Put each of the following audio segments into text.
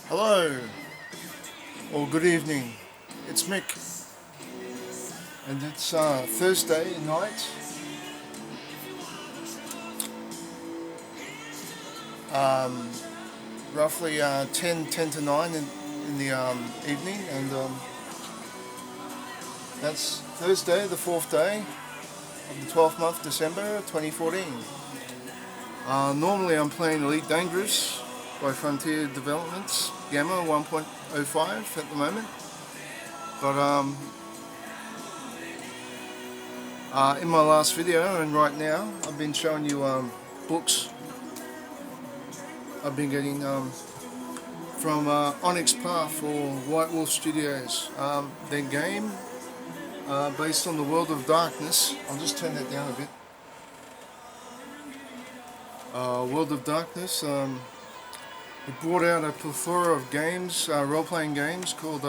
Hello, or good evening. It's Mick, and it's Thursday night, roughly 10 to 9 in the evening, and that's Thursday, the 4th day of the 12th month, December 2014. Normally I'm playing Elite Dangerous by Frontier Developments, Gamma 1.05 at the moment, but in my last video and right now I've been showing you books I've been getting from Onyx Path or White Wolf Studios. Their game based on the World of Darkness. I'll just turn that down a bit. World of Darkness. It brought out a plethora of games, role-playing games called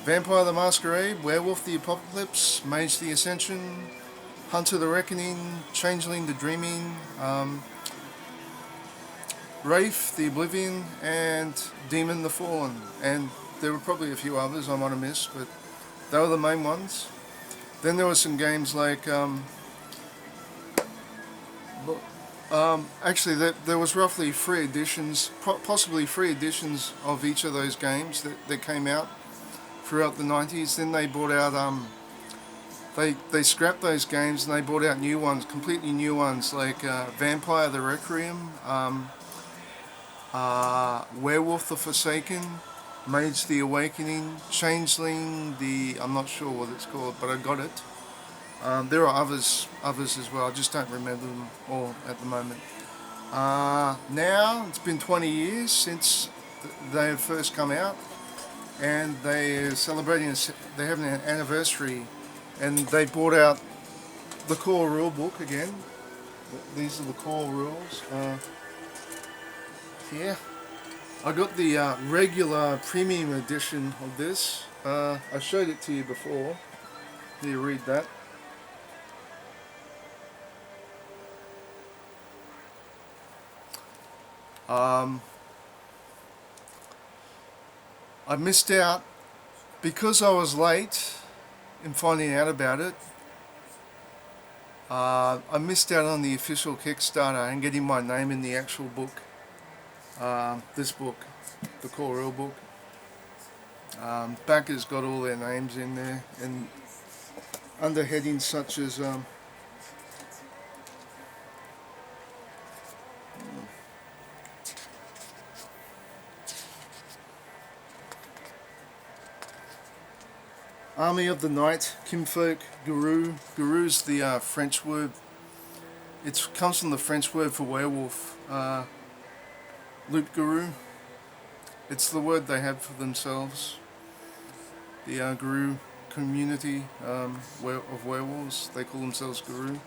Vampire the Masquerade, Werewolf the Apocalypse, Mage the Ascension, Hunter the Reckoning, Changeling the Dreaming, Wraith the Oblivion, and Demon the Fallen. And there were probably a few others I might have missed, but they were the main ones. Then there were some games like actually there was roughly 3 editions, possibly 3 editions of each of those games that came out throughout the 90s. Then they brought out they scrapped those games and they brought out new ones, completely new ones, like Vampire the Requiem, Werewolf the Forsaken, Mage the Awakening, Changeling the, I'm not sure what it's called, but I got it. There are others as well, I just don't remember them all at the moment. Now, it's been 20 years since they have first come out, and they're celebrating, they're having an anniversary, and they brought out the core rule book again. These are the core rules. Yeah, I got the regular premium edition of this. I showed it to you before. Here, you read that. I missed out because I was late in finding out about it. I missed out on the official Kickstarter and getting my name in the actual book. This book, the core rule book. Backers got all their names in there, and under headings such as Army of the Night, Kinfolk, Guru. Guru's the French word. It comes from the French word for werewolf. Loup Guru. It's the word they have for themselves. The Guru community of werewolves, they call themselves Guru.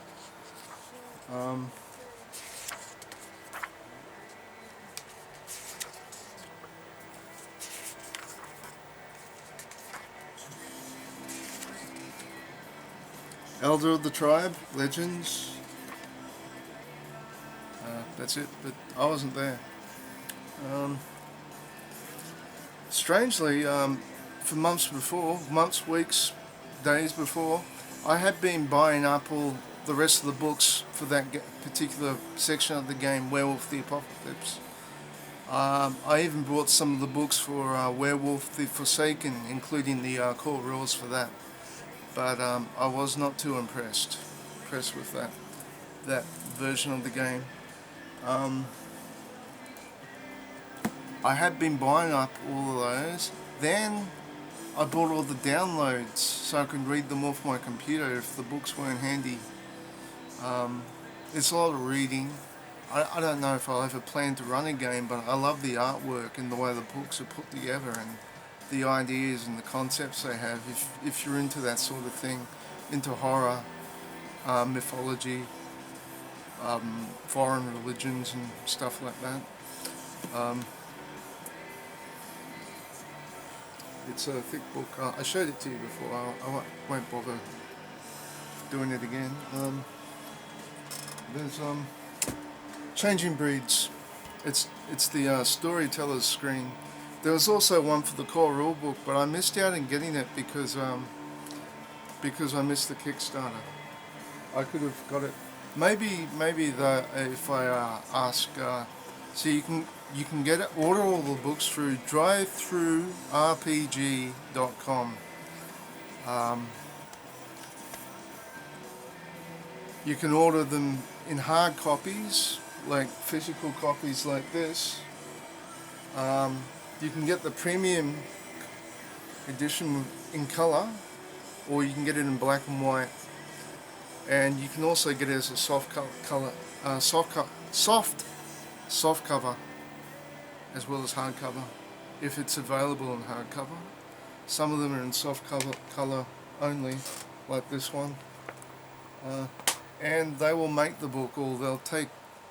Elder of the Tribe, Legends. That's it, but I wasn't there. Strangely, for months, weeks, days before, I had been buying up all the rest of the books for that particular section of the game, Werewolf the Apocalypse. I even bought some of the books for Werewolf the Forsaken, including the core rules for that. But I was not too impressed with that version of the game. I had been buying up all of those. Then I bought all the downloads so I could read them off my computer if the books weren't handy. It's a lot of reading. I don't know if I'll ever plan to run a game, but I love the artwork and the way the books are put together and the ideas and the concepts they have. If you're into that sort of thing, into horror, mythology, foreign religions and stuff like that. It's a thick book. I showed it to you before. I won't bother doing it again. There's Changing Breeds. It's the storyteller's screen. There was also one for the core rulebook, but I missed out in getting it because I missed the Kickstarter. I could have got it. Maybe the if I ask, so you can get it, order all the books through drivethrurpg.com. Um, you can order them in hard copies, like physical copies like this. You can get the premium edition in color, or you can get it in black and white. And you can also get it as a soft color, soft cover, as well as hardcover, if it's available in hardcover. Some of them are in soft color only, like this one. And they will make the book, or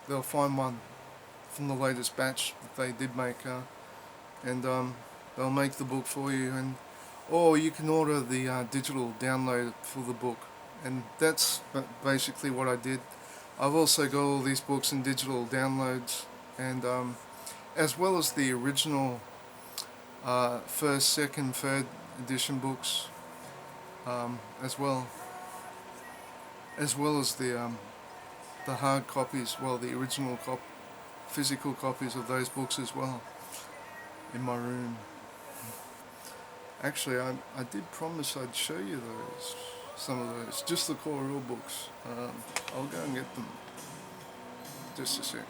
they'll find one from the latest batch that they did make, and they'll make the book for you. Or you can order the digital download for the book, and that's basically what I did. I've also got all these books in digital downloads, and as well as the original first, second, third edition books, as well as the hard copies, well, the original physical copies of those books as well, in my room. Actually, I did promise I'd show you some of those, just the core rule books. I'll go and get them. Just a sec.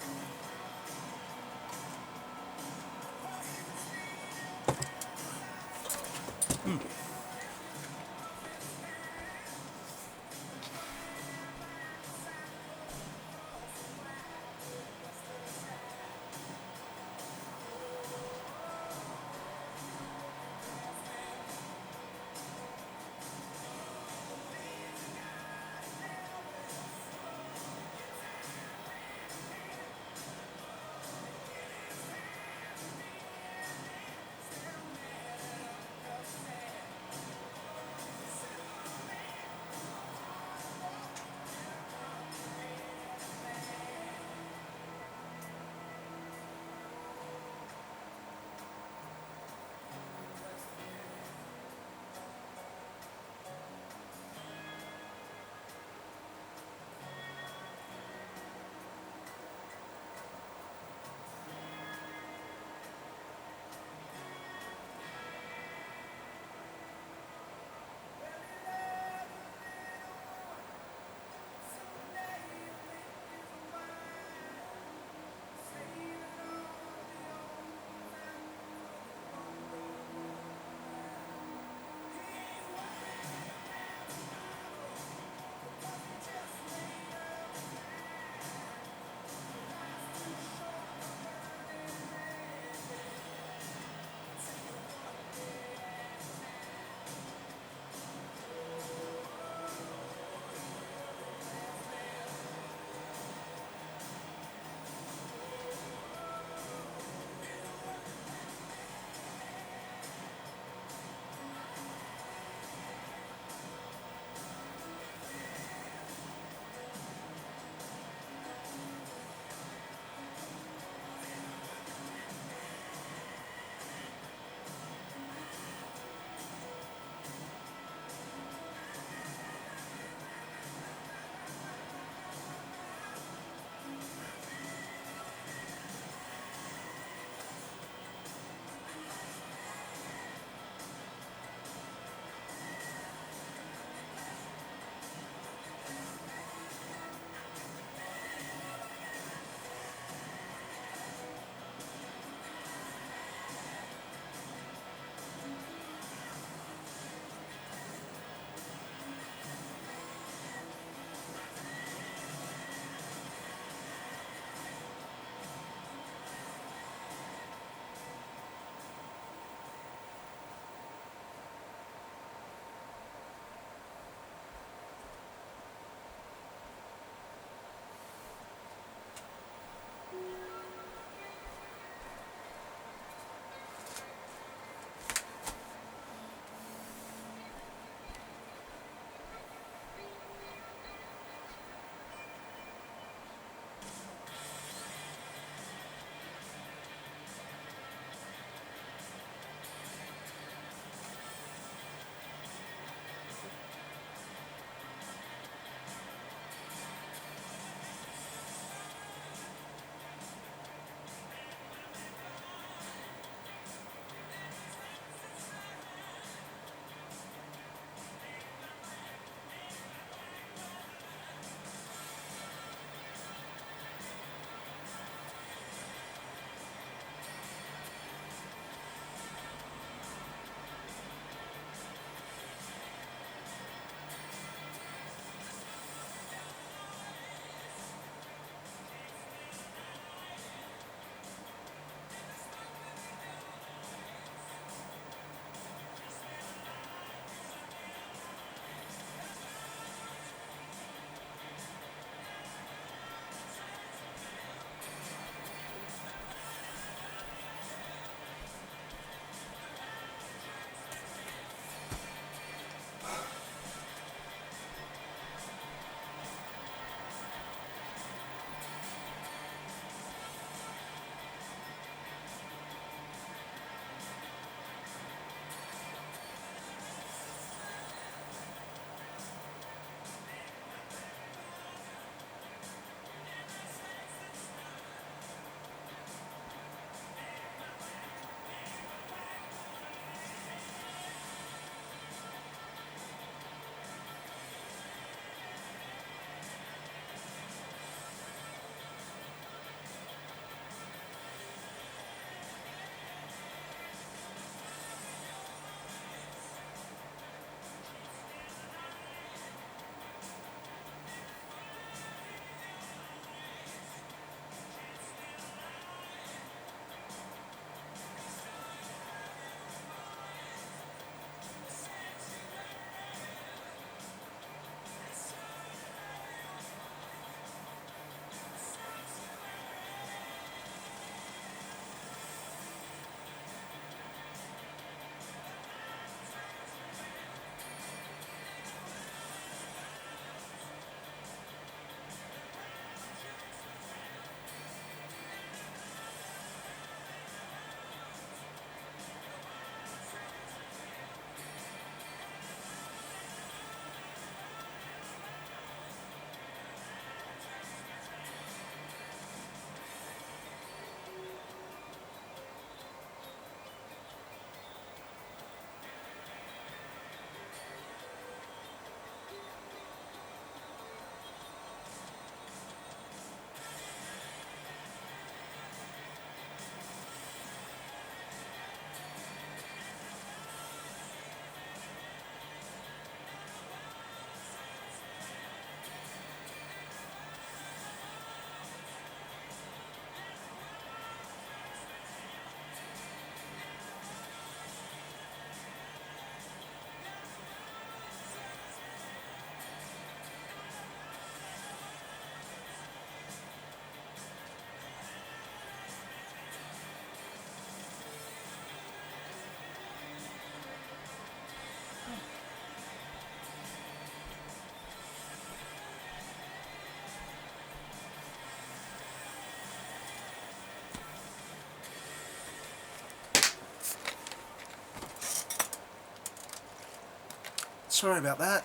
Sorry about that.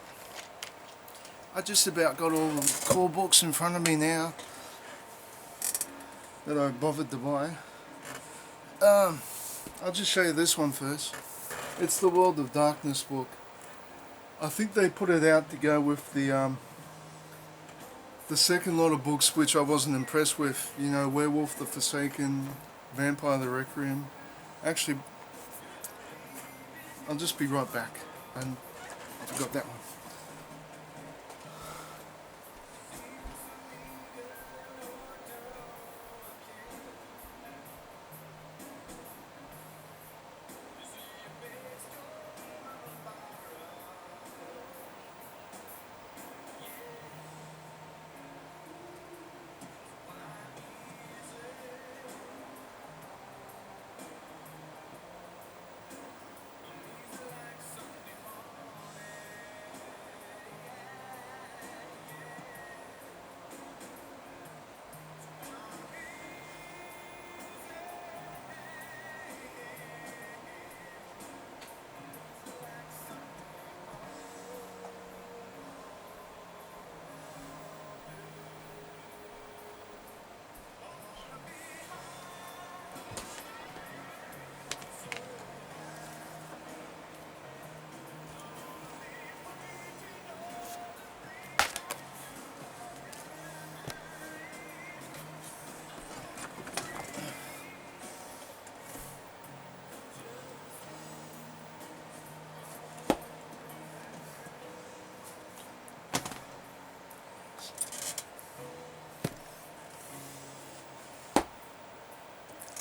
I just about got all the core books in front of me now that I bothered to buy. I'll just show you this one first. It's the World of Darkness book. I think they put it out to go with the second lot of books which I wasn't impressed with. You know, Werewolf the Forsaken, Vampire the Requiem. Actually, I'll just be right back. And I forgot that one.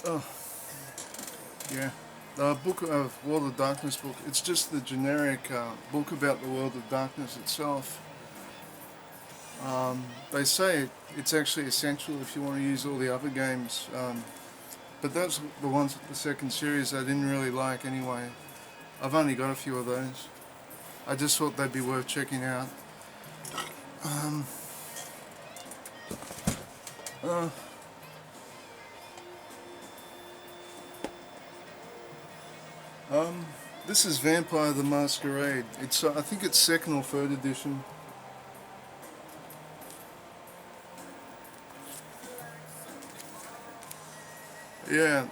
Oh, yeah. The book of World of Darkness book, it's just the generic book about the World of Darkness itself. They say it's actually essential if you want to use all the other games, but that's the ones, the second series, I didn't really like anyway. I've only got a few of those. I just thought they'd be worth checking out. This is Vampire the Masquerade. It's I think it's second or third edition. Yeah,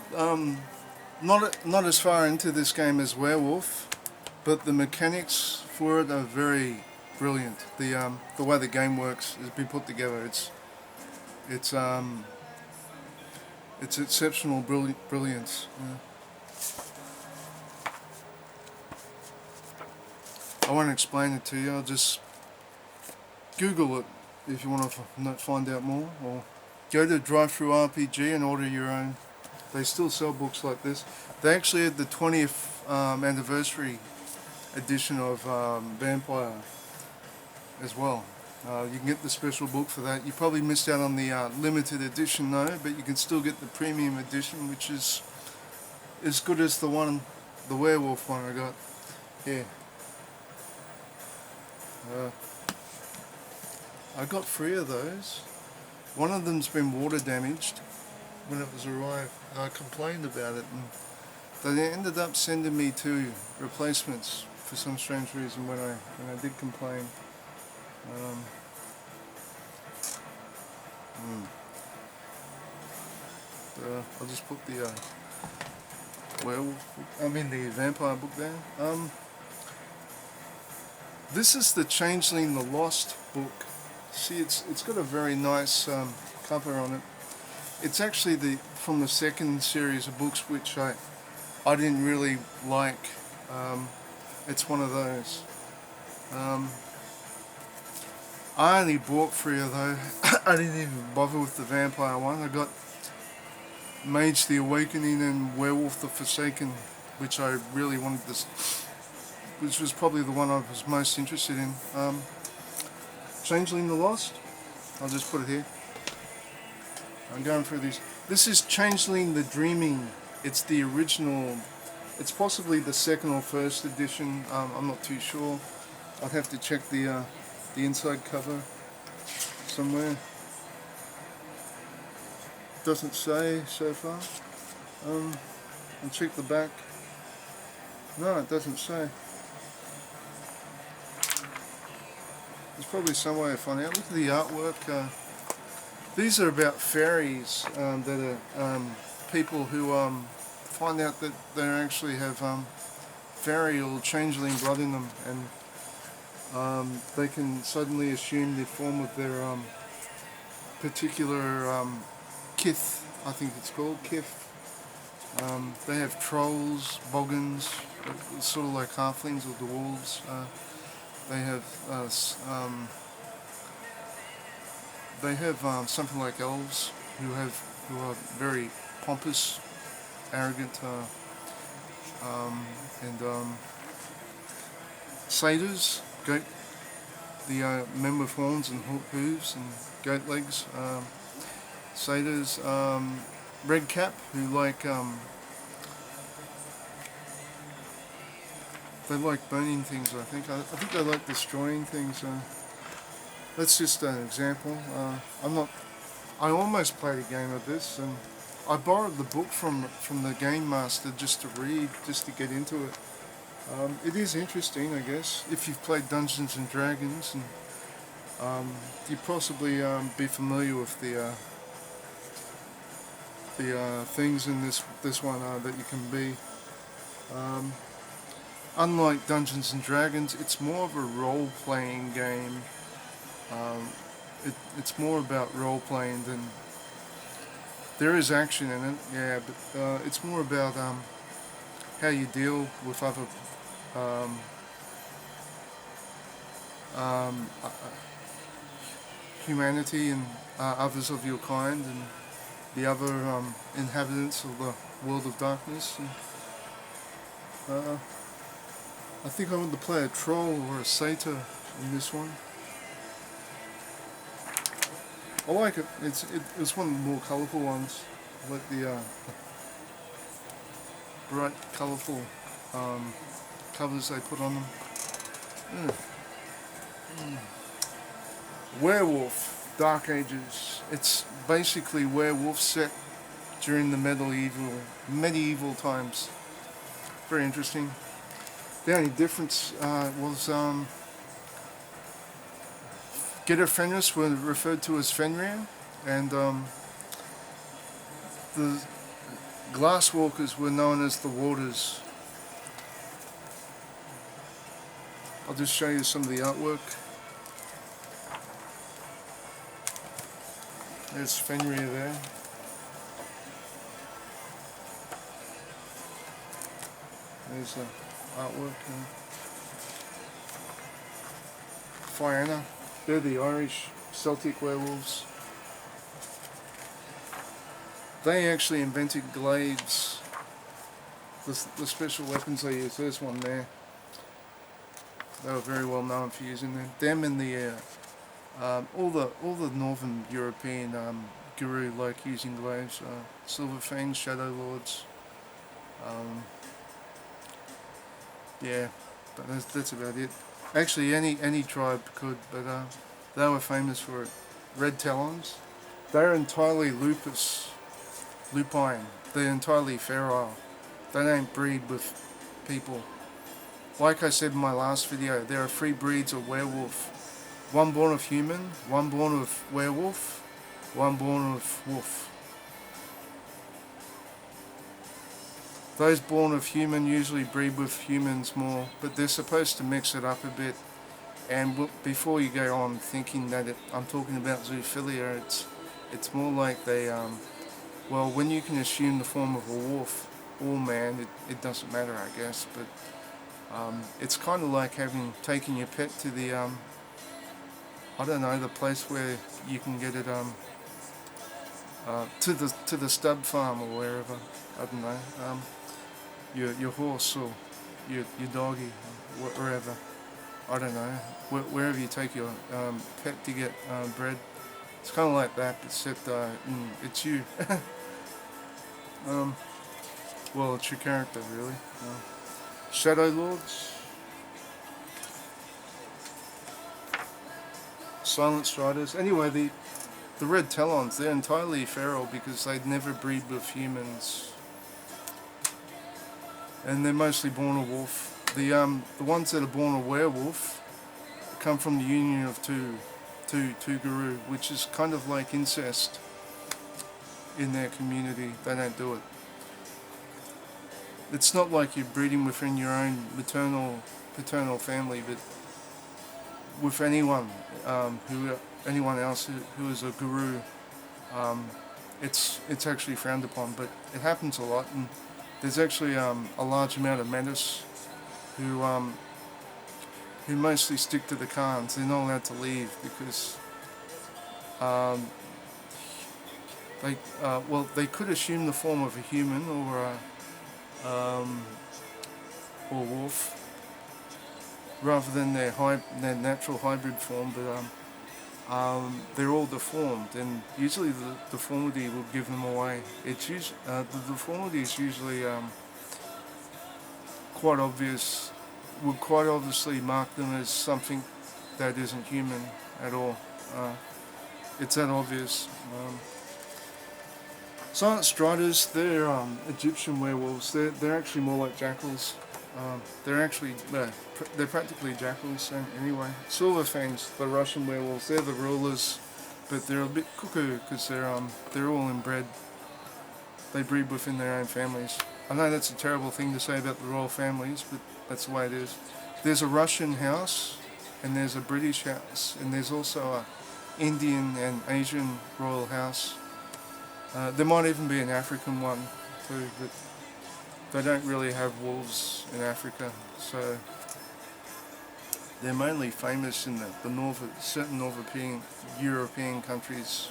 not as far into this game as Werewolf, but the mechanics for it are very brilliant. The way the game works has been put together. It's exceptional brilliance. Yeah. I won't explain it to you. I'll just Google it if you want to find out more, or go to DriveThruRPG and order your own. They still sell books like this. They actually had the 20th anniversary edition of Vampire as well. You can get the special book for that. You probably missed out on the limited edition though, but you can still get the premium edition, which is as good as the Werewolf one I got. Yeah. I got 3 of those. One of them's been water damaged when it was arrived. I complained about it, and they ended up sending me 2 replacements for some strange reason when I did complain. I'll just put the the Vampire book there. This is the Changeling the Lost book. See, it's got a very nice cover on it. It's actually from the second series of books which I didn't really like. It's one of those. I only bought 3 of those. I didn't even bother with the Vampire one. I got Mage the Awakening and Werewolf the Forsaken, which I really wanted this. Which was probably the one I was most interested in. Changeling the Lost. I'll just put it here. I'm going through these. This is Changeling the Dreaming. It's the original. It's possibly the second or first edition. I'm not too sure. I'd have to check the inside cover somewhere. Doesn't say so far. And check the back. No, it doesn't say. There's probably some way to find out. Look at the artwork. These are about fairies that are people who find out that they actually have fairy or changeling blood in them, and they can suddenly assume the form of their particular kith, I think it's called, kith. They have trolls, boggans, sort of like halflings or dwarves. They have something like elves who are very pompous, arrogant, and satyrs, goat, the men with horns and hooves and goat legs. Satyrs, red cap, who like they like burning things. I think they like destroying things. That's just an example. I almost played a game of this, and I borrowed the book from the game master just to read, just to get into it. It is interesting, I guess, if you've played Dungeons and Dragons, and you'd possibly be familiar with the things in this one that you can be. Unlike Dungeons and Dragons, it's more of a role-playing game. It's more about role-playing than... There is action in it, yeah, but it's more about how you deal with other humanity and others of your kind, and the other inhabitants of the world of darkness. And, I think I want to play a troll or a satyr in this one. I like it. It's one of the more colourful ones. I like the bright, colourful covers they put on them. Werewolf, Dark Ages. It's basically werewolf set during the medieval times. Very interesting. The only difference was Gedda Fenris were referred to as Fenrir, and the Glasswalkers were known as the Warders. I'll just show you some of the artwork. There's Fenrir there. There's the artwork. Fianna. They're the Irish Celtic werewolves. They actually invented glaives. The special weapons they use. There's one there. They were very well known for using them. Them and the all the Northern European guru like using glaives. Silverfangs, Shadow Lords. Yeah, but that's about it. Actually, any tribe could, but they were famous for it. Red Talons. They're entirely lupine. They're entirely feral. They don't breed with people. Like I said in my last video, there are 3 breeds of werewolf. One born of human, one born of werewolf, one born of wolf. Those born of human usually breed with humans more, but they're supposed to mix it up a bit. And before you go on thinking that I'm talking about zoophilia, it's more like they, well, when you can assume the form of a wolf or man, it doesn't matter, I guess, but it's kind of like taking your pet to the, I don't know, the place where you can get it, to the stud farm or wherever, I don't know, your horse or your doggy, wherever, I don't know, wherever you take your pet to get bred. It's kind of like that, except it's you. Well, it's your character, really. Shadow Lords, Silent Striders. Anyway, the Red Talons, they're entirely feral because they'd never breed with humans, and they're mostly born a wolf. The ones that are born a werewolf, come from the union of two guru, which is kind of like incest in their community. They don't do it. It's not like you're breeding within your own paternal family, but with anyone anyone else who is a guru, it's actually frowned upon. But it happens a lot, and there's actually a large amount of Metis who mostly stick to the Khans. They're not allowed to leave because they could assume the form of a human or wolf rather than their natural hybrid form, but they're all deformed, and usually the deformity will give them away. The deformity is usually quite obvious. Would quite obviously mark them as something that isn't human at all. It's that obvious. Silent Striders, they're Egyptian werewolves. They're actually more like jackals. They're practically jackals anyway. Silver Fangs, the Russian werewolves, they're the rulers, but they're a bit cuckoo because they're all inbred. They breed within their own families. I know that's a terrible thing to say about the royal families, but that's the way it is. There's a Russian house, and there's a British house, and there's also a Indian and Asian royal house. There might even be an African one too, but they don't really have wolves in Africa, so they're mainly famous in certain European countries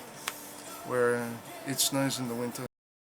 where it snows in the winter.